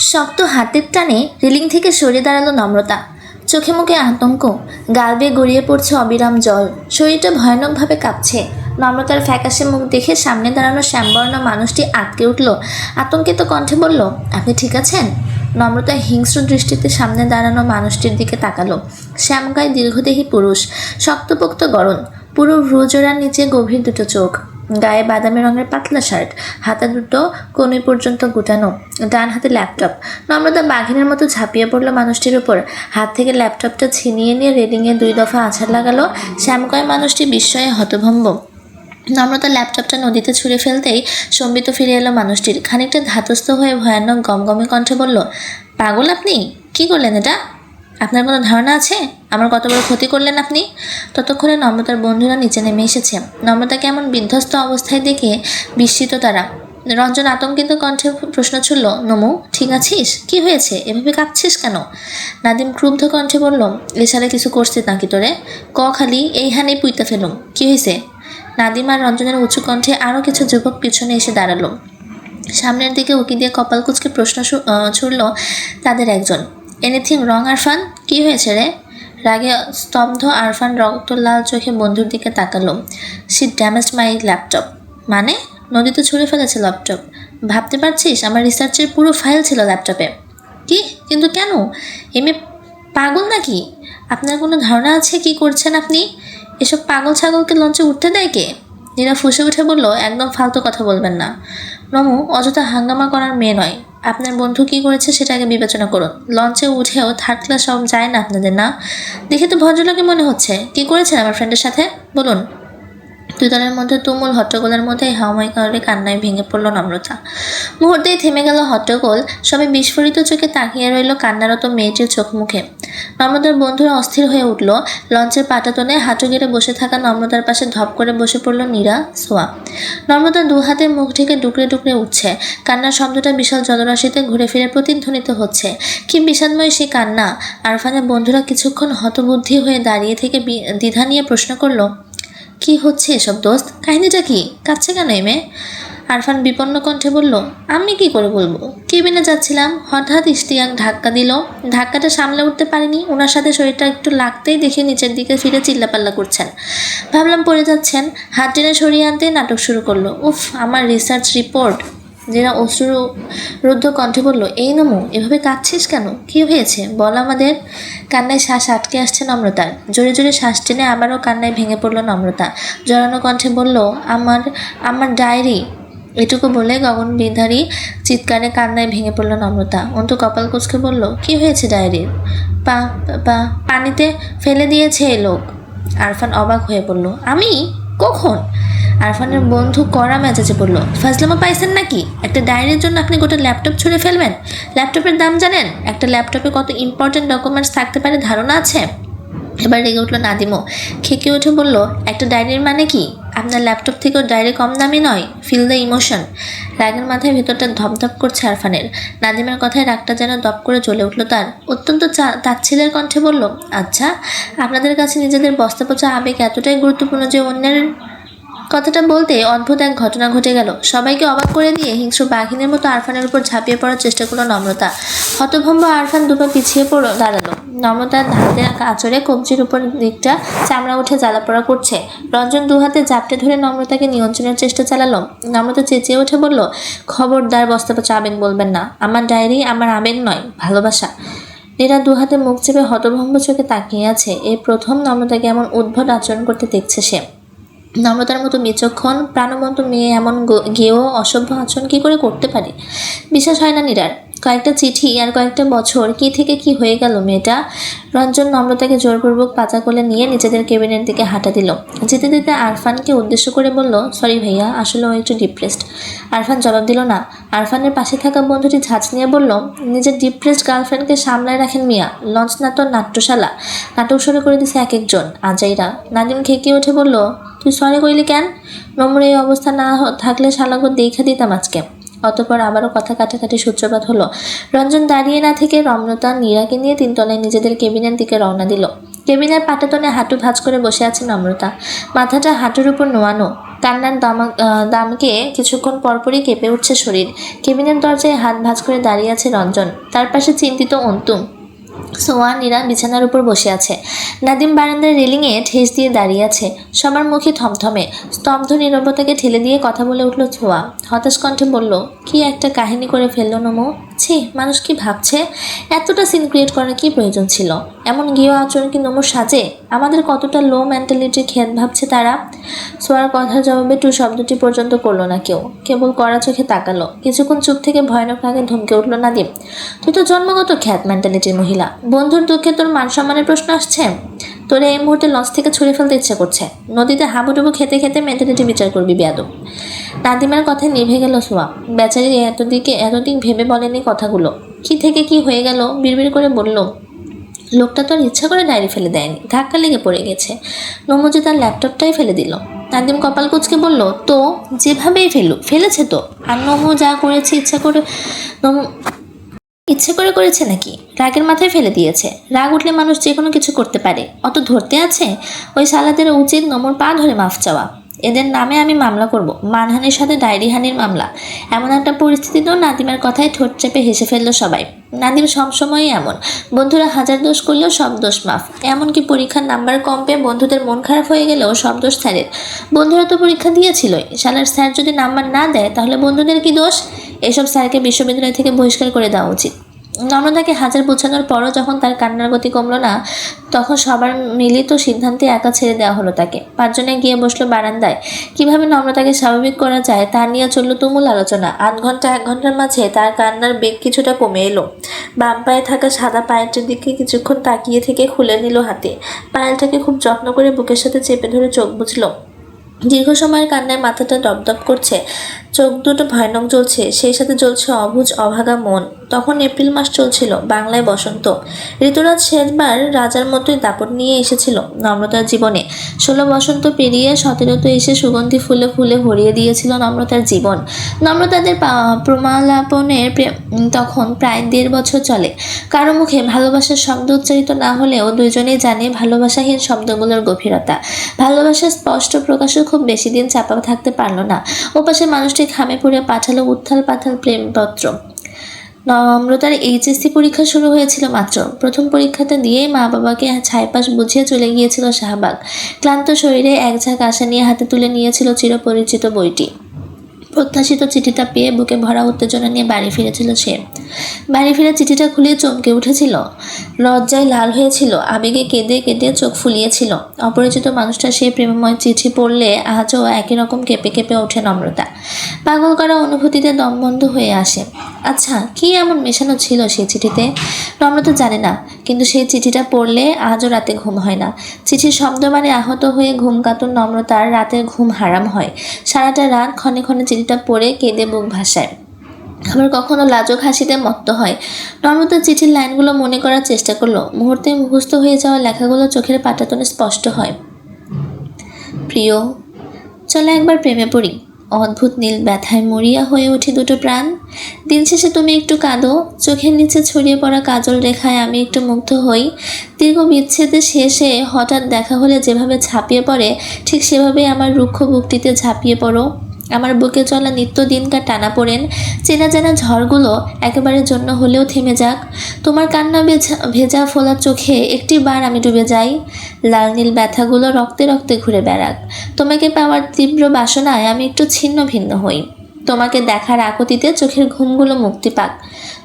শক্ত হাতের টানে রেলিং থেকে সরে দাঁড়ালো নম্রতা। চোখে মুখে আতঙ্ক, গাল বেয়ে গড়িয়ে পড়ছে অবিরাম জল, শরীরটা ভয়ানকভাবে কাঁপছে। নম্রতার ফ্যাকাশে মুখ দেখে সামনে দাঁড়ানো শ্যামবর্ণ মানুষটি আটকে উঠল। আতঙ্কিত কণ্ঠে বলল, আপনি ঠিক আছেন? নম্রতা হিংস্র দৃষ্টিতে সামনে দাঁড়ানো মানুষটির দিকে তাকালো। শ্যামকায় দীর্ঘদেহী পুরুষ, শক্তপোক্ত গড়ন, পুরো ভ্রুজোড়ার নিচে গভীর দুটো চোখ, গায়ে বাদামি রঙের পাতলা শার্ট, হাতা দুটো কনুই পর্যন্ত গুটানো, ডান হাতে ল্যাপটপ। নম্রতা বাঘিনের মতো ঝাঁপিয়ে পড়লো মানুষটির উপর, হাত থেকে ল্যাপটপটা ছিনিয়ে নিয়ে রেলিংয়ে 2 দফা আছাড় লাগালো। শ্যামকায় মানুষটি বিস্ময়ে হতভম্ব। নম্রতা ল্যাপটপটা নদীতে ছুঁড়ে ফেলতেই সম্বিত ফিরে এলো মানুষটির। খানিকটা ধাতস্থ হয়ে ভয়ানক গমগমে কণ্ঠে বলল, পাগল আপনি? কি করলেন এটা? আপনার কোনো ধারণা আছে আমার কত বড় ক্ষতি করলেন আপনি? ততক্ষণে নম্রতার বন্ধুরা নিচে নেমে এসেছে। নম্রতাকে এমন বিধ্বস্ত অবস্থায় দেখে বিস্মিত তারা। রঞ্জন আতঙ্কিত কণ্ঠে প্রশ্ন ছুড়ল, নমু ঠিক আছিস? কি হয়েছে, এভাবে কাঁপছিস কেন? নাদিম ক্রুব্ধ কণ্ঠে বলল, এছাড়া কিছু করছিস নাকি তোরে? খালি এইখানে পুইতা ফেলুম। কি হয়েছে? নাদিম আর রঞ্জনের উঁচু কণ্ঠে আরও কিছু যুবক পিছনে এসে দাঁড়ালো। সামনের দিকে উকি দিয়ে কপাল কুঁচকে প্রশ্ন ছুড়ল তাদের একজন, এনিথিং রং আরফান? কি হয়েছে রে? রাগে স্তব্ধ আরফান রক্ত লাল চোখে বন্ধুর দিকে তাকালো। She damaged my laptop. মানে? নদীতে ছুঁড়ে ফেলেছে ল্যাপটপ? ভাবতে পারছিস আমার রিসার্চের পুরো ফাইল ছিল ল্যাপটপে। কি? কিন্তু কেন? এমএ পাগল নাকি? আপনার কোনো ধারণা আছে কি করছেন আপনি? এসব পাগল ছাগলকে লঞ্চে উঠতে দেয় কে? নীরা ফুঁসে উঠে বলল, একদম ফালতু কথা বলবেন না। নমু অযথা হাঙ্গামা করার মেয়ে নয়। আপনার বন্ধু কি করেছে সেটা আগে বিবেচনা করুন। লঞ্চে উঠেও থার্ড ক্লাস সব যায় না আপনাদের, না? দেখে তো ভদ্রলোকে মনে হচ্ছে। কি করেছেন আমার ফ্রেন্ডের সাথে বলুন। 2 দলের মধ্যে তুমুল হট্টগোলের মধ্যে হাওয়াই কারণে কান্নায় ভেঙে পড়ল নম্রতা। মুহূর্তেই থেমে গেল হট্টগোল। সবাই বিস্ফোরিত চোখে তাকিয়ে রইল কান্নারত মেয়েটির চোখ মুখে। নম্রতার বন্ধুরা অস্থির হয়ে উঠল। লঞ্চের পাটাতনে হাঁটু গেড়ে বসে থাকা নম্রতার পাশে ধপ করে বসে পড়ল নীরা, সোয়া। নম্রতার 2 হাতের মুখ ঢেকে ডুকরে ডুকরে উঠছে। কান্নার শব্দটা বিশাল জলরাশিতে ঘুরে ফিরে প্রতিধ্বনিত হচ্ছে। কি বিষাদময় সে কান্না! আরফানের বন্ধুরা কিছুক্ষণ হতবুদ্ধি হয়ে দাঁড়িয়ে থেকে দ্বিধা নিয়ে প্রশ্ন করল, কি হচ্ছে এসব দোস্ত? কাহিনীটা কি? কাঁদছে কেন এ মেয়ে? আরফান বিপন্ন কণ্ঠে বলল, আমি কি করে বলবো? কেবিনে যাচ্ছিলাম, হঠাৎ ইশতিয়াক ধাক্কা দিল। ধাক্কাটা সামলে উঠতে পারিনি। ওনার সাথে শরীরটা একটু লাগতেই দেখে নিচের দিকে ফিরে চিল্লাপাল্লা করছেন। ভাবলাম পড়ে যাচ্ছেন। হাত টেনে সরিয়ে আনতেই নাটক শুরু করলো। উফ, আমার রিসার্চ রিপোর্ট। যেটা অশ্রুরুদ্ধ কণ্ঠে বলল, এই নমু এভাবে কাঁদছিস কেন? কি হয়েছে বল আমাদের। কান্নায় শ্বাস আটকে আসছে নম্রতার। জোরে জোরে শ্বাস টেনে আবারও কান্নায় ভেঙে পড়ল নম্রতা। জড়ানো কণ্ঠে বলল, আমার আমার ডায়েরি। এটুকু বলে গগন বিধারী চিৎকারে কান্নায় ভেঙে পড়ল নম্রতা। অন্তু কপাল কুঁচকে বলল, কি হয়েছে ডায়েরির? পানিতে ফেলে দিয়েছে এই লোক। আরফান অবাক হয়ে বলল, আমি? কখন? আরফানের বন্ধু কড়া মেজাজে বলল, ফাজলামো পাইছেন নাকি? একটা ডায়েরির জন্য আপনি গোটা ল্যাপটপ ছুঁড়ে ফেলবেন? ল্যাপটপের দাম জানেন? একটা ল্যাপটপে কত ইম্পর্টেন্ট ডকুমেন্টস থাকতে পারে ধারণা আছে? এবার রেগে উঠল নাদিমও। খেকে উঠে বলল, একটা ডায়েরির মানে কি? আপনার ল্যাপটপ থেকেও ডায়েরি কম দামি নয়। Feel the emotion. রাগের মাথায় ভেতরটা ধপধপ করছে আরফানের। নাদিমের কথায় রাগটা যেন দপ করে জ্বলে উঠল তার। অত্যন্ত তাচ্ছিলের কণ্ঠে বলল, আচ্ছা, আপনাদের কাছে নিজেদের বস্তাপচা আবেগ এতটাই গুরুত্বপূর্ণ যে অন্যের কথাটা বলতে অদ্ভুত এক ঘটনা ঘটে গেল। সবাইকে অবাক করে দিয়ে হিংস্র বাঘিনের মতো আরফানের উপর ঝাঁপিয়ে পড়ার চেষ্টা করলো নম্রতা। হতভম্ব আরফান দুপা পিছিয়ে দাঁড়ালো। নম্রতার হাতে আঁচড়ে কবজির উপর দিকটা চামড়া উঠে জ্বালাপোড়া করছে। রঞ্জন 2 হাতে জাপটে ধরে নম্রতাকে নিয়ন্ত্রণের চেষ্টা চালালো। নম্রতা চেঁচিয়ে উঠে বলল, খবরদার বস্তাপচা আবেগ বলবেন না। আমার ডায়েরি আমার আবেগ নয়, ভালোবাসা। এরা 2 হাতে মুখ চেপে হতভম্ব চোখে তাকিয়ে আছে। এই প্রথম নম্রতাকে এমন উদ্ভট আচরণ করতে দেখছে সে। নম্রতার মতো বিচক্ষণ প্রাণবন্ত মেয়ে এমন গেয়েও অসভ্য আচরণ কী করে করতে পারে? বিশ্বাস হয় না নীরার। কয়েকটা চিঠি আর কয়েকটা বছর কি থেকে কি হয়ে গেল মেয়েটা। রঞ্জন নম্রতাকে জোরপূর্বক পাচা কোলে নিয়ে নিজেদের কেবিনের দিকে হাঁটা দিল। যেতে যেতে আরফানকে উদ্দেশ্য করে বলল, সরি ভাইয়া, আসলে ও একটু ডিপ্রেসড। আরফান জবাব দিল না। আরফানের পাশে থাকা বন্ধুটি ঝাঁজ নিয়ে বলল, নিজের ডিপ্রেসড গার্লফ্রেন্ডকে সামলায় রাখেন মিয়া। লঞ্চ না তো নাট্যশালা। নাটক শুরু করে দিছে এক একজন আজাইরা। নাদিম খেকিয়ে উঠে বলল, তুই সরি কইলি কেন? নম্র এই অবস্থা না থাকলে শালাগো দেখা দিতাম আজকে। অতঃপর আবারও কথা কাটাকাটি সূত্রপাত হলো। রঞ্জন দাঁড়িয়ে না থেকে রমনতা নীরাকে নিয়ে 3 তলায় নিজেদের কেবিনের দিকে রওনা দিল। কেবিনের পাটাতনে হাঁটু ভাঁজ করে বসে আছে নম্রতা। মাথাটা হাঁটুর উপর নোয়ানো, কান্নার দামকে কিছুক্ষণ পরপরই কেঁপে উঠছে শরীর। কেবিনের দরজায় হাত ভাঁজ করে দাঁড়িয়ে আছে রঞ্জন, তার পাশে চিন্তিত অন্তু। সোয়া নীরা বিছানার উপর বসে আছে। নাদিম বারান্দার রেলিংয়ে ঠেস দিয়ে দাঁড়িয়ে আছে। সবার মুখে থমথমে স্তব্ধ নীরবতাকে ঠেলে দিয়ে কথা বলে উঠল সোয়া। হতাশ কণ্ঠে বলল, কি একটা কাহিনী করে ফেললো নমো। ছি, মানুষ কি ভাবছে? এতটা সিন ক্রিয়েট করার কি প্রয়োজন ছিল? এমন গেয় আচরণ কি নমোর সাজে? আমাদের কতটা লো মেন্টালিটির খেয়াল ভাবছে তারা। সোয়ার কথার জবাবে টু শব্দটি পর্যন্ত করলো না কেউ, কেবল কড়া চোখে তাকালো। কিছুক্ষণ চুপ থেকে ভয়ানক রাগে ধমকে উঠল নাদিম, তুই তো জন্মগত খ্যাত মেন্টালিটির মহিলা। বন্ধুর দুঃখে তোর মান সম্মানের প্রশ্ন আসছে? তোর এই মুহূর্তে লঞ্চ থেকে ছুঁড়ে ফেলতে ইচ্ছে করছে। নদীতে হাবুডুবু খেতে খেতে মেন্টালিটি বিচার করবি বেয়াদব। নাদিমের কথায় নিভে গেল সোয়া। বেচারি এতদিন ভেবে বলেনি কথাগুলো। কি থেকে কি হয়ে গেল বিড়বিড় করে বলল, লোকটা তো আর ইচ্ছা করে ডায়েরি ফেলে দেয়নি, ধাক্কা লেগে পড়ে গেছে। নমো যে তার ল্যাপটপটাই ফেলে দিল। নাদিম কপাল কুঁচকে বলল, তো যেভাবেই ফেলেছে তো। আর নমো যা করেছে নমো ইচ্ছে করে করেছে নাকি? রাগের মাথায় ফেলে দিয়েছে। রাগ উঠলে মানুষ যে কোনো কিছু করতে পারে, অত ধরতে আছে? ওই সালাদের উচিত নমর পা ধরে মাফ চাওয়া। এদের নামে আমি মামলা করব, মানহানির সাথে ডায়েরি হানির মামলা। এমন একটা পরিস্থিতিতেও নাদিমের কথায় ঠোঁট চেপে হেসে ফেললো সবাই। নাদিম সবসময়ই এমন, বন্ধুরা হাজার দোষ করলেও সব দোষ মাফ। এমনকি পরীক্ষার নাম্বার কম পেয়ে বন্ধুদের মন খারাপ হয়ে গেলেও সব দোষ স্যারের। বন্ধুরা তো পরীক্ষা দিয়েছিলই, শালার স্যার যদি নাম্বার না দেয় তাহলে বন্ধুদের কি দোষ? এসব স্যারকে বিশ্ববিদ্যালয় থেকে বহিষ্কার করে দেওয়া উচিত। নম্রতাকে হাজার বোঝানোর পরও যখন তার কান্নার গতি কমলো না, তখন সবার মিলিত সিদ্ধান্তে একা ছেড়ে দেওয়া হলো তাকে। পাঁচজনে গিয়ে বসলো বারান্দায়। কিভাবে নম্রতাকে স্বাভাবিক করা যায় তা নিয়ে চলল তুমুল আলোচনা। 1 ঘন্টার মাঝে তার কান্নার বেগ কিছুটা কমে এলো। বাম পায়ে থাকা সাদা পায়েলটার দিকে কিছুক্ষণ তাকিয়ে থেকে খুলে নিল হাতে। পায়েলটাকে খুব যত্ন করে বুকের সাথে চেপে ধরে চোখ বুঝলো। দীর্ঘ সময়ের কান্নায় মাথাটা দপদপ করছে, চোখ দুটো ভয়ানক জ্বলছে, সেই সাথে জ্বলছে অবুঝ অভাগা মন। তখন এপ্রিল মাস চলছিল, বাংলায় বসন্ত। ঋতুরাজ শেষবার রাজার মতোই দাপট নিয়ে এসেছিল নম্রতার জীবনে। 16 বসন্ত পেরিয়ে 17তে এসে সুগন্ধি ফুলে ফুলে ভরিয়ে দিয়েছিল নম্রতার জীবন। নম্রতাদের প্রমালাপনের তখন প্রায় 1.5 বছর চলে। কারো মুখে ভালোবাসার শব্দ উচ্চারিত না হলেও দুইজনেই জানে ভালোবাসাহীন শব্দগুলোর গভীরতা। ভালোবাসার স্পষ্ট প্রকাশও খুব বেশি দিন চাপা থাকতে পারল না। ওপাশে মানুষটি খামে পড়ে পাঠালো উত্থাল পাথাল প্রেমপত্র। নম্রতার এইচএসসি পরীক্ষা শুরু হয়েছিল মাত্র। প্রথম পরীক্ষাটা দিয়েই মা বাবাকে ছাইপাশ বুঝিয়ে চলে গিয়েছিল শাহবাগ। ক্লান্ত শরীরে এক ঝাঁক আশা নিয়ে হাতে তুলে নিয়েছিল চিরপরিচিত বইটি। প্রত্যাশিত চিঠিটা পেয়ে বুকে ভরা উত্তেজনা নিয়ে বাড়ি ফিরেছিল সে। বাড়ি ফিরে চিঠিটা খুলে চমকে উঠেছিল, লজ্জায় লাল হয়েছিল, আবেগে কেঁদে কেঁদে চোখ ফুলিয়েছিল। অপরিচিত মানুষটা সেই প্রেমময় চিঠি পড়লে আজও একই রকম কেঁপে কেঁপে ওঠে নম্রতা। পাগল করা অনুভূতিতে দম বন্ধ হয়ে আসে। আচ্ছা, কি এমন মেশানো ছিল সেই চিঠিতে? নম্রতা জানে না, কিন্তু সেই চিঠিটা পড়লে আজও রাতে ঘুম হয় না। চিঠির শব্দবাণে আহত হয়ে ঘুম কাতুর নম্রতার রাতের ঘুম হারাম হয়। সারাটা রাত ক্ষণে ক্ষণে চিঠিটা পড়ে কেঁদে বুক ভাসায়, আবার কখনো লাজুক হাসিতে মত্ত হয়। নম্রতা চিঠির লাইনগুলো মনে করার চেষ্টা করলো। মুহূর্তে মুখস্থ হয়ে যাওয়া লেখাগুলো চোখের পাটাতনে স্পষ্ট হয়। প্রিয়, চলো একবার প্রেমে পড়ি। অদ্ভুত নীল ব্যথায় মরিয়া হয়ে উঠি দুটো প্রাণ। দিন শেষে তুমি একটু কাঁদো, চোখের নিচে ছড়িয়ে পড়া কাজল রেখায় আমি একটু মুগ্ধ হই। দীর্ঘ বিচ্ছেদের শেষে হঠাৎ দেখা হলে যেভাবে ঝাঁপিয়ে পড়ে, ঠিক সেভাবেই আমার রুক্ষ বুকটিতে ঝাঁপিয়ে পড়ো। আমার বুকে চলা নিত্যদিনকার টানাপোড়েন, চেনা চেনা ঝড়গুলো একেবারের জন্য হলেও থেমে যাক। তোমার কান্না ভেজা ফোলা চোখে একটি বার আমি ডুবে যাই। লাল নীল ব্যথাগুলো রক্তে রক্তে ঘুরে বেড়াক। তোমাকে পাওয়ার তীব্র বাসনায় আমি একটু ছিন্ন ভিন্ন হই। তোমাকে দেখার আকুতিতে চোখের ঘুমগুলো মুক্তি পাক।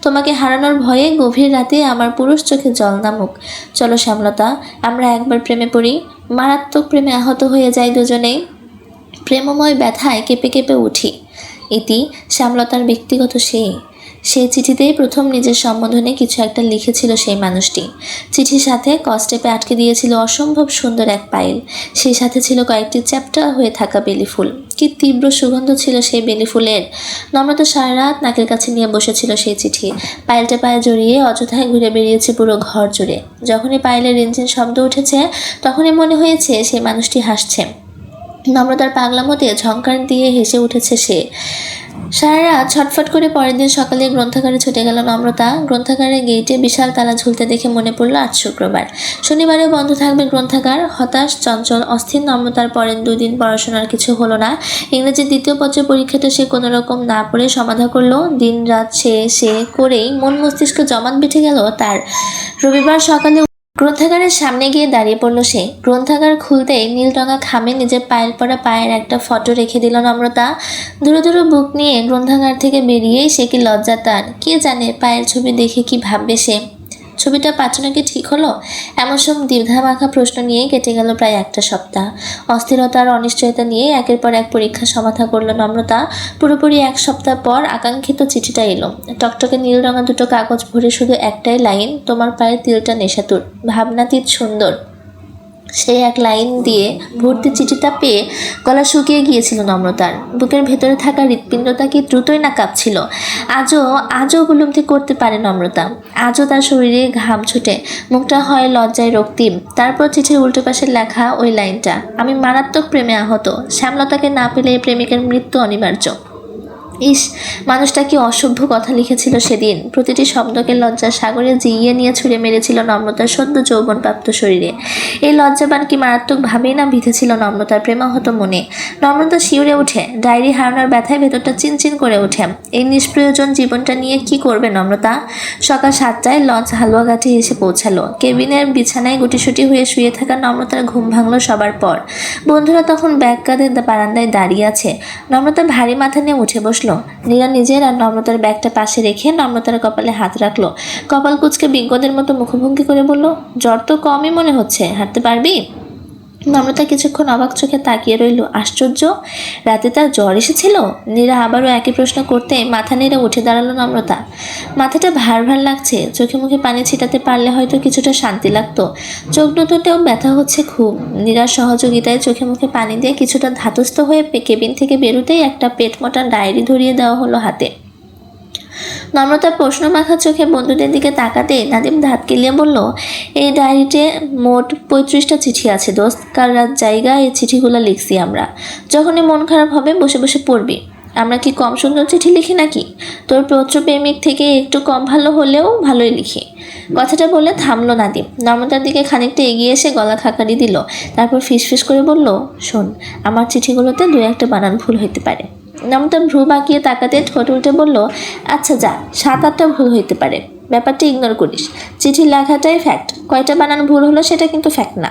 তোমাকে হারানোর ভয়ে গভীর রাতে আমার পুরুষ চোখে জল নামুক। চলো শ্যামলতা, আমরা একবার প্রেমে পড়ি। মারাত্মক প্রেমে আহত হয়ে যাই দুজনেই। প্রেমময় ব্যথায় কেঁপে কেঁপে উঠি। ইতি শ্যামলতার ব্যক্তিগত সেই চিঠিতেই প্রথম নিজের সম্বোধনে কিছু একটা লিখেছিল সেই মানুষটি। চিঠির সাথে কস্টেপে আটকে দিয়েছিল অসম্ভব সুন্দর এক পাইল। সেই সাথে ছিল কয়েকটি চ্যাপ্টা হয়ে থাকা বেলি ফুল। কি তীব্র সুগন্ধ ছিল সেই বেলি ফুলের। নম্রতা সারা রাত নাকের কাছে নিয়ে বসেছিল সেই চিঠি। পাইলটা পায়ে জড়িয়ে অযথায় ঘুরে বেরিয়েছে পুরো ঘর জুড়ে। যখনই পাইলের ইঞ্জিন শব্দ উঠেছে, তখনই মনে হয়েছে সেই মানুষটি হাসছে। নম্রতার পাগলামতে ঝংকার দিয়ে হেসে উঠেছে সে। সারা রাত ছটফট করে পরের দিন সকালে গ্রন্থাগারে ছুটে গেল নম্রতা। গ্রন্থাগারের গেটে বিশাল তালা ঝুলতে দেখে মনে পড়ল আজ শুক্রবার, শনিবারেও বন্ধ থাকবে গ্রন্থাগার। হতাশ, চঞ্চল, অস্থির নম্রতার পরের 2 দিন পড়াশোনার কিছু হলো না। ইংরেজির 2য় পত্রের পরীক্ষাটা সে কোনো রকম না পড়ে সমাধা করলো। দিন রাত সে করেই মন মস্তিষ্ক জমাট বেঁধে গেল তার। রবিবার সকালে গ্রন্থাগারের সামনে গিয়ে দাঁড়িয়ে পড়ল সে। গ্রন্থাগার খুলতেই নীলরঙা খামে নিজের পায়ের পরা পায়ের একটা ফটো রেখে দিল নম্রতা। ধুরো ধুরো বুক নিয়ে গ্রন্থাগার থেকে বেরিয়েই সে কি লজ্জা তার। কে জানে পায়ের ছবি দেখে কি ভাববে সে। ছবিটা পাঠানো কি ঠিক হলো? এমন সব দ্বিধা মাখা প্রশ্ন নিয়ে কেটে গেল প্রায় একটা সপ্তাহ। অস্থিরতা আর অনিশ্চয়তা নিয়ে একের পর এক পরীক্ষা সমাধা করলো নম্রতা। পুরোপুরি 1 সপ্তাহ পর আকাঙ্ক্ষিত চিঠিটা এলো। টকটকে নীল রঙা 2টো কাগজ ভরে শুধু একটাই লাইন, তোমার পায়ের তিলটা নেশাতুর, ভাবনাতীত সুন্দর। সেই এক লাইন দিয়ে ভর্তি চিঠিটা পেয়ে গলা শুকিয়ে গিয়েছিল নম্রতার। বুকের ভেতরে থাকা হৃৎপিণ্ডটা কি দ্রুতই না কাঁপছিল। আজও উপলব্ধি করতে পারে নম্রতা। আজও তার শরীরে ঘাম ছুটে, মুখটা হয় লজ্জায় রক্তিম। তারপর চিঠির উল্টো পাশে লেখা ওই লাইনটা, আমি মারাত্মক প্রেমে আহত, শ্যামলতাকে না পেলে প্রেমিকের মৃত্যু অনিবার্য। ইস, মানুষটা কি অসভ্য কথা লিখেছিল সেদিন। প্রতিটি শব্দকে লজ্জার সাগরে জিইয়ে নিয়ে ছুঁড়ে মেরেছিল নম্রতার সদ্য যৌবনপ্রাপ্ত শরীরে। এই লজ্জাবান কি মারাত্মকভাবেই না বিঁধেছিল নম্রতার প্রেমাহত মনে। নম্রতা শিউরে ওঠে, ডায়েরি হারানোর ব্যথায় ভেতরটা চিনচিন করে ওঠে। এই নিষ্প্রয়োজন জীবনটা নিয়ে কি করবে নম্রতা? সকাল 7টায় লঞ্চ হালুয়াঘাটে এসে পৌঁছালো। কেবিনের বিছানায় গুটিসুটি হয়ে শুয়ে থাকা নম্রতার ঘুম ভাঙল সবার পর। বন্ধুরা তখন ব্যাগ কাঁধে বারান্দায় দাঁড়িয়ে আছে। নম্রতা ভারী মাথা নিয়ে উঠে বসলো। নীরা নিজের আর নম্রতার ব্যাগটা পাশে রেখে নম্রতার কপালে হাত রাখলো। কপাল কুঁচকে বিজ্ঞদের মতো মুখভঙ্গি করে বলল, জ্বর তো কমই মনে হচ্ছে, হাঁটতে পারবি? নম্রতা কিছুক্ষণ অবাক চোখে তাকিয়ে রইল। আশ্চর্য, রাতে তার জ্বর এসেছিল? নীরা আবারও একই প্রশ্ন করতে মাথা নেড়ে উঠে দাঁড়ালো নম্রতা। মাথাটা ভার ভার লাগছে, চোখে মুখে পানি ছিটাতে পারলে হয়তো কিছুটা শান্তি লাগতো। চোখ দুটোতেও ব্যথা হচ্ছে খুব। নীরার সহযোগিতায় চোখে মুখে পানি দিয়ে কিছুটা ধাতস্থ হয়ে কেবিন থেকে বেরোতেই একটা পেট মোটা ডায়েরি ধরিয়ে দেওয়া হলো হাতে। নম্রতা প্রশ্ন মাখা চোখে বন্ধুদের দিকে তাকাতে নাদিম দাঁত কেলিয়ে বলল, এই ডায়েরিতে মোট 35টা চিঠি আছে দোস্ত। কাল রাত জায়গা এই চিঠিগুলো লিখছি আমরা। যখনই মন খারাপ হবে বসে বসে পড়বি। আমরা কি কম সুন্দর চিঠি লিখি নাকি? তোর পত্র প্রেমিক থেকে একটু কম ভালো হলেও ভালোই লিখি। কথাটা বলে থামলো নাদিম। নম্রতার দিকে খানিকটা এগিয়ে এসে গলা খাকারি দিল। তারপর ফিসফিস করে বলল, শোন, আমার চিঠিগুলোতে 2-1টা বানান ভুল হইতে পারে। নম্রতা ভ্রু বাঁকিয়ে তাকাতে ঠোঁট উল্টে বলল, আচ্ছা যা, 7-8টা ভুল হইতে পারে, ব্যাপারটা ইগনোর করিস। চিঠি লেখাটাই ফ্যাক্ট, কয়টা বানান ভুল হলো সেটা কিন্তু ফ্যাক্ট না।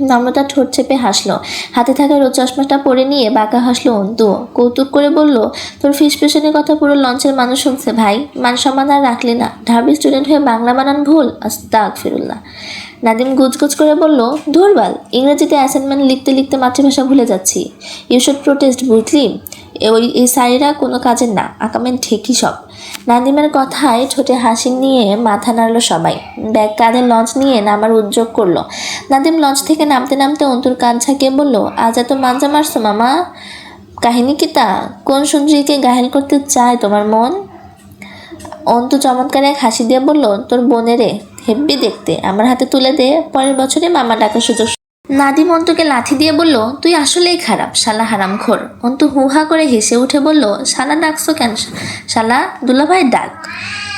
নম্রতা ঠোঁট চেপে হাসলো। হাতে থাকা রোদ চশমাটা পরে নিয়ে বাঁকা হাসলো অন্তু। কৌতুক করে বলল, তোর ফিসফিসনের কথা পুরো লঞ্চের মানুষ শুনছে ভাই। মান সম্মান আর রাখলি না, ঢাবি স্টুডেন্ট হয়ে বাংলা বানান ভুল, আস্তাগফিরুল্লাহ। নাদিম গুজগুজ করে বলল, ধুরবাল, ইংরেজিতে অ্যাসাইনমেন্ট লিখতে লিখতে মাতৃভাষা ভুলে যাচ্ছি। ইউ শুড প্রোটেস্ট, বুঝলি? এই সাইরা কোনো কাজের না, আকামের ঠেকি সব। নাদিমের কথায় ঠোঁটে হাসি নিয়ে মাথা নাড়ল সবাই। ব্যাগ কাঁধে লঞ্চ নিয়ে নামার উদ্যোগ করলো। নাদিম লঞ্চ থেকে নামতে নামতে অন্তুর কান ঝাঁকিয়ে বলল, আজ এত মাঞ্জা মারছো মামা? কাহিনী কি তা? কোন সুন্দরীকে ঘায়েল করতে চায় তোমার মন? অন্তু চমৎকার এক হাসি দিয়ে বলল, তোর বোনেরে হেব্বি দেখতে, আমার হাতে তুলে দে, পরের বছরে মামা ডাকার সুযোগ। নাদিম অন্তুকে লাথি দিয়ে বলল, তুই আসলেই খারাপ শালা হারামখোর। অন্তু হুহা করে হেসে উঠে বলল, শালা ডাকছো কেন? শালা দুলাভাই ডাক।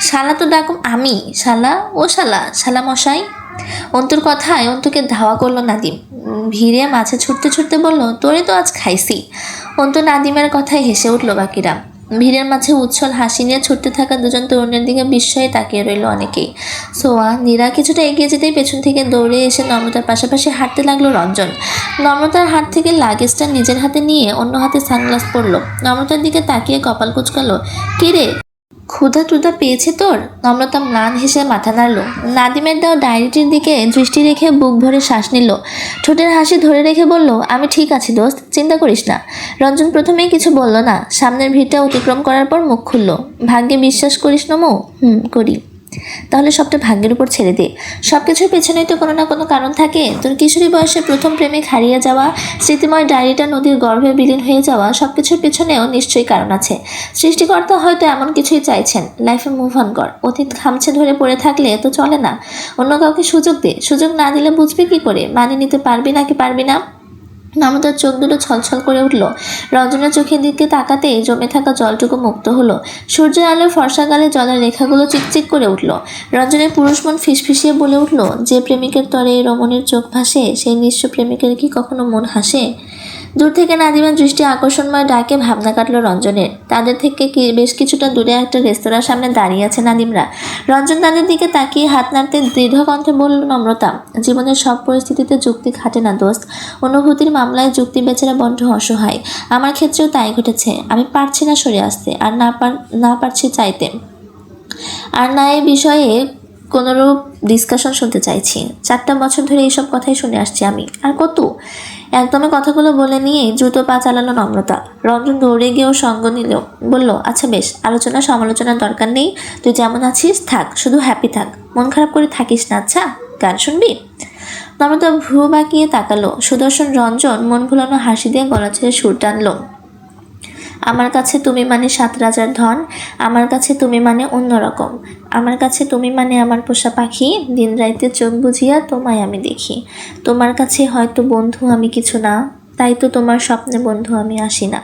শালা তো ডাকুম আমি, শালা ও শালা, শালা মশাই। অন্তুর কথায় অন্তুকে ধাওয়া করলো নাদিম। ভিড়ে মাঝে ছুটতে ছুটতে বলল, তোরে তো আজ খাইছি। অন্তু নাদিমের কথায় হেসে উঠল বাকিরা। ভিড়ের মাঝে উচ্ছল হাসি নিয়ে ছুটতে থাকা দুজন তরুণের দিকে বিস্ময়ে তাকিয়ে রইল অনেকেই। সোয়া, নীরা কিছুটা এগিয়ে যেতেই পেছন থেকে দৌড়ে এসে নম্রতার পাশাপাশি হাঁটতে লাগলো রঞ্জন। নম্রতার হাত থেকে লাগেজটা নিজের হাতে নিয়ে অন্য হাতে সানগ্লাস পরলো। নম্রতার দিকে তাকিয়ে কপাল কুঁচকালো। কি রে, ক্ষুধা টুধা পেয়েছে তোর? নম্রতা ম্লান হেসে মাথা নাড়ল। নাদিমের দেওয়া ডায়েরিটির দিকে দৃষ্টি রেখে বুক ভরে শ্বাস নিল। ঠোঁটের হাসি ধরে রেখে বলল, আমি ঠিক আছি দোস্ত, চিন্তা করিস না। রঞ্জন প্রথমেই কিছু বলল না। সামনের ভিড়টা অতিক্রম করার পর মুখ খুলল। ভাগ্যে বিশ্বাস করিস নমো? করি। তাহলে সবটা ভাগ্যের উপর ছেড়ে দে। সব কিছুর পেছনেই তো কোনো না কোনো কারণ থাকে। তোর কিশোরী বয়সে প্রথম প্রেমিক হারিয়ে যাওয়া, স্মৃতিময় ডায়েরিটা নদীর গর্ভে বিলীন হয়ে যাওয়া, সব কিছুর পেছনেও নিশ্চয়ই কারণ আছে। সৃষ্টিকর্তা হয়তো এমন কিছুই চাইছেন। লাইফে মুভ অন কর। অতীত খামছে ধরে পড়ে থাকলে তো চলে না। অন্য কাউকে সুযোগ দে। সুযোগ না দিলে বুঝবি কি করে মানিয়ে নিতে পারবি নাকি পারবি না। নম্রতার চোখ দুটো ছলছল করে উঠল। রঞ্জনের চোখের দিকে তাকাতেই জমে থাকা জলটুকু মুক্ত হলো। সূর্যের আলোয় ফর্সা গালে জলের রেখাগুলো চিকচিক করে উঠল। রঞ্জনের পুরুষ মন ফিসফিসিয়ে বলে উঠল, যে প্রেমিকের তরে রমণীর চোখ ভাসে সেই নিঃস্ব প্রেমিকের কি কখনো মন হাসে? দূর থেকে নাদিমের দৃষ্টি আকর্ষণময় ডাকে ভাবনা কাটল রঞ্জনের। তাদের থেকে বেশ কিছুটা দূরে একটা রেস্তোরাঁর সামনে দাঁড়িয়ে আছে নাদিমরা। রঞ্জন তাদের দিকে তাকিয়ে হাত নাড়তে দৃঢ় কণ্ঠে বলল, নম্রতা, জীবনের সব পরিস্থিতিতে যুক্তি খাটে না দোস্ত। অনুভূতির মামলায় যুক্তি বেচারা বড্ড অসহায়। আমার ক্ষেত্রেও তাই ঘটেছে। আমি পারছি না সরে আসতে, আর না পারছি চাইতে, আর না এ বিষয়ে কোনোরূপ ডিসকাশন শুনতে চাইছি। 4টা বছর ধরে এইসব কথাই শুনে আসছি আমি, আর কত? একদমই কথাগুলো বলে নিয়ে দ্রুত পা চালালো নম্রতা। রঞ্জন দৌড়ে গিয়েও সঙ্গ নিল, বলল, আচ্ছা বেশ, আলোচনা সমালোচনার দরকার নেই। তুই যেমন আছিস থাক, শুধু হ্যাপি থাক, মন খারাপ করে থাকিস না। আচ্ছা, গান শুনবি? নম্রতা ভ্রু বাঁকিয়ে তাকালো। সুদর্শন রঞ্জন মন ভুলানো হাসি দিয়ে গলা ছেড়ে সুর টানল, আমার কাছে তুমি মানে 7 রাজার ধন, আমার কাছে তুমি মানে অন্যরকম, আমার কাছে তুমি মানে আমার পোষা পাখি, দিন রাইতে চোখ বুঝিয়া তোমায় আমি দেখি। তোমার কাছে হয়তো বন্ধু আমি কিছু না, তাই তো তোমার স্বপ্নে বন্ধু আমি আসি না।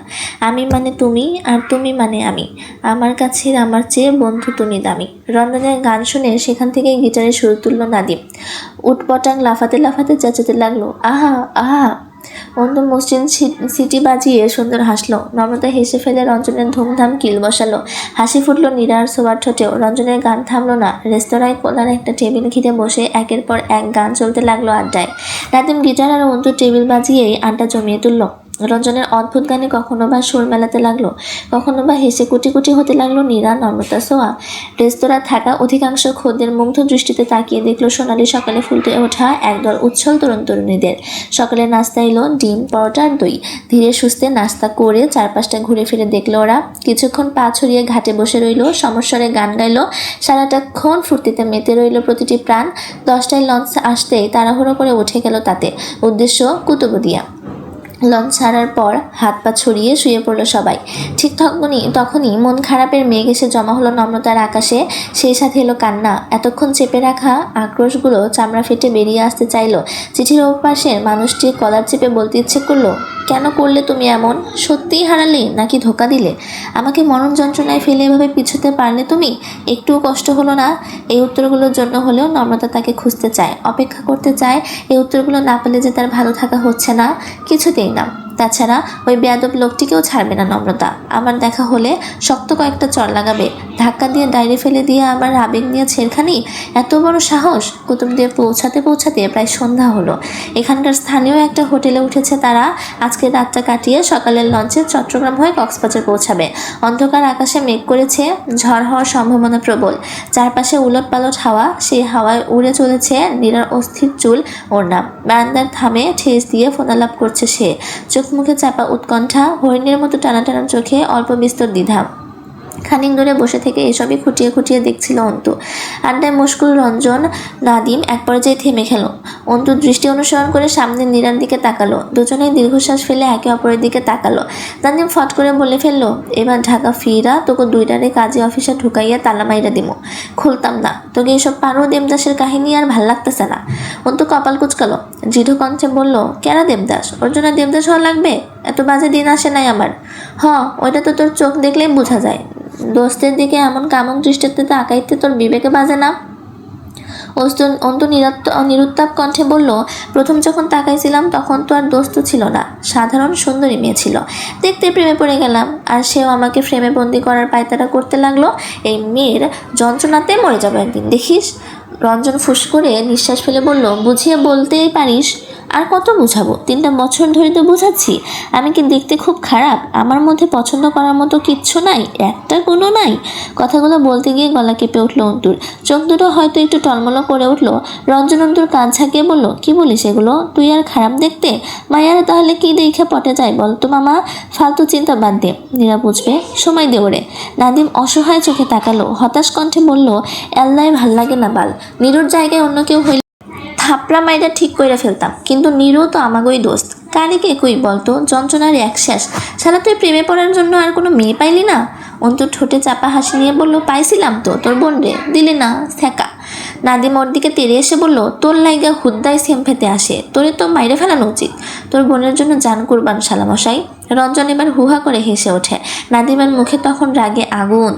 আমি মানে তুমি, আর তুমি মানে আমি, আমার কাছে আমার চেয়ে বন্ধু তুমি দামি। রঞ্জনের গান শুনে সেখান থেকে গিটারে সুর তুলল নাদিম। উটপটাং লাফাতে লাফাতে চেঁচাতে লাগলো, আহা আহা। অন্য মসৃণ সিটি বাজিয়ে সুন্দর হাসলো। নম্রতা হেসে ফেলে রঞ্জনের ধুমধাম কিল বসালো। হাসি ফুটলো নীরার সোবার ঠোঁটেও। রঞ্জনের গান থামলো না। রেস্তোরাঁয় কোনার একটা টেবিল ঘিরে বসে একের পর এক গান চলতে লাগলো আড্ডায়। নাদিম গিটার আর অন্তু টেবিল বাজিয়েই আড্ডা জমিয়ে তুললো। রঞ্জনের অদ্ভুত গানে কখনো বা সুর মেলাতে লাগলো, কখনো বা হেসে কুটি কুটি হতে লাগলো নীরা, নম্রতা, সোয়া। রেস্তোরাঁ থাকা অধিকাংশ খদ্দের মুগ্ধ দৃষ্টিতে তাকিয়ে দেখলো সোনালি সকালে ফুটে ওঠা একদল উচ্ছল তরুণ তরুণীদের। সকালে নাস্তা এলো ডিম, পরোটা আর দই। ধীরে সুস্থে নাস্তা করে চারপাশটা ঘুরে ফিরে দেখলো ওরা। কিছুক্ষণ পা ছড়িয়ে ঘাটে বসে রইলো, সমস্বরে গান গাইলো। সারাটাক্ষণ ফুর্তিতে মেতে রইলো প্রতিটি প্রাণ। 10টায় লঞ্চ আসতেই তাড়াহুড়ো করে উঠে গেল তাতে। উদ্দেশ্য কুতুবদিয়া। লঞ্চ ছাড়ার পর হাত পা ছড়িয়ে শুয়ে পড়লো সবাই। ঠিক তখনই মন খারাপের মেঘ এসে জমা হলো নম্রতার আকাশে। সেই সাথে এলো কান্না। এতক্ষণ চেপে রাখা আক্রোশগুলো চামড়া ফেটে বেরিয়ে আসতে চাইলো। চিঠির ওপাশের মানুষটি কলার চেপে বলতে ইচ্ছে করলো, কেন করলে তুমি এমন? সত্যিই হারালে নাকি ধোকা দিলে? আমাকে মরণ যন্ত্রণায় ফেলে এভাবে পিছুতে পারলে তুমি? একটুও কষ্ট হলো না? এই উত্তরগুলোর জন্য হলেও নম্রতা তাকে খুঁজতে চায়, অপেক্ষা করতে চায়। এই উত্তরগুলো না পেলে যে তার ভালো থাকা হচ্ছে না, কিছুতেই না। তাছাড়া ওই বেয়াদব লোকটিকেও ছাড়বে না নম্রতা। আমার দেখা হলে শক্ত কয়েকটা চর লাগাবে, ধাক্কা দিয়ে ডাইরে ফেলে দিয়ে আমার আবেগ নিয়ে ছেড়খানি। এত বড় সাহস! কুতুবদিয়া পৌঁছাতে প্রায় সন্ধ্যা হলো। এখানকার স্থানীয় একটা হোটেলে উঠেছে তারা। আজকে রাতটা কাটিয়ে সকালের লঞ্চে চট্টগ্রাম হয়ে কক্সবাজার পৌঁছাবে। অন্ধকার আকাশে মেঘ করেছে, ঝড় হওয়ার সম্ভাবনা প্রবল। চারপাশে উলট পালট হাওয়া, সেই হাওয়ায় উড়ে চলেছে নীরার অস্থির চুল ওড়না। বারান্দার থামে ঠেস দিয়ে ফোনালাপ করছে সে। চোখ মুখে চাপা উৎকণ্ঠা, হরিণের মতো টানা টানা চোখে অল্প বিস্তর দ্বিধা। খানিক দূরে বসে থেকে এসবই খুঁটিয়ে খুঁটিয়ে দেখছিল অন্তু। আড্ডায় মুশকুল রঞ্জন, নাদিম এক পর্যায়ে থেমে গেল। অন্তুর দৃষ্টি অনুসরণ করে সামনে নীরার দিকে তাকালো। দুজনেই দীর্ঘশ্বাস ফেলে একে অপরের দিকে তাকালো। নাদিম ফট করে বলে ফেললো, এবার ঢাকা ফিরা তোকে 2টারে কাজী অফিসে ঢুকাইয়া তালা মাইরা দিমু। খুলতাম না তোকে এসব পারো দেবদাসের কাহিনী আর ভাল লাগতেছে না। অন্তু কপাল কুচকালো, দৃঢ় কণ্ঠে বলল, কেরা দেবদাস? ওর জন্য দেবদাস হওয়া লাগবে? এত বাজে দিন আসে নাই আমার। ওইটা তো তোর চোখ দেখলেই বোঝা যায়। দোস্তের দিকে এমন কামক দৃষ্টিতে তাকাইতে তোর বিবেকে বাজে না? অন্তু নিরুত্তাপ কণ্ঠে বলল, প্রথম যখন তাকাইছিলাম তখন তো আর দোস্ত ছিল না, সাধারণ সুন্দরী মেয়ে ছিল। দেখতে প্রেমে পড়ে গেলাম, আর সেও আমাকে ফ্রেমে বন্দি করার পায়তারা করতে লাগলো। এই মেয়ের যন্ত্রণাতে মরে যাবো একদিন, দেখিস। রঞ্জন ফুস করে নিঃশ্বাস ফেলে বলল, বুঝিয়ে বলতেই পারিস? আর কত বুঝাবো? 3টা বছর ধরে তো বুঝাচ্ছি। আমি কি দেখতে খুব খারাপ? আমার মধ্যে পছন্দ করার মতো কিচ্ছু নাই, একটা কোনো নাই? কথাগুলো বলতে গিয়ে গলা কেঁপে উঠলো অন্তুর। চোখ দুটো হয়তো একটু টলমলো করে উঠলো। রঞ্জন অন্তুর কাঁধ ঝাঁকিয়ে বলল, কি বলিস এগুলো? তুই আর খারাপ দেখতে? মায়ারা তাহলে কি দেখে পটে যায় বলতো মামা? ফালতু চিন্তা বাদ দে, নীরা বুঝবে, সময় দে ওরে। নাদিম অসহায় চোখে তাকালো, হতাশ কণ্ঠে বলল, আল্লাহ ভাল লাগে না বাল। নীরুর জায়গায় অন্য কেউ হইলে থাপড়া মাইরা ঠিক করে ফেলতাম, কিন্তু নীরও তো আমাগোই দোস্ত। কারে কে কই বলতো? যন্ত্রণার এক শেষ। সারা তুই প্রেমে পড়ার জন্য আর কোনো মেয়ে পাইলি না? অন্তর ঠোঁটে চাপা হাসি নিয়ে বলল, পাইছিলাম তো, তোর বোন রে, দিলি না, ঠেকা। নাদিম ওর দিকে তেড়ে এসে বলল, তোর লাইগা হুদ্দায় সেম ফেতে আসে, তোরে তো মাইরে ফেলানো উচিত। তোর বোনের জন্য জান কুরবান শালামশাই। রঞ্জন এবার হুহা করে হেসে ওঠে। নাদিমের মুখে তখন রাগে আগুন।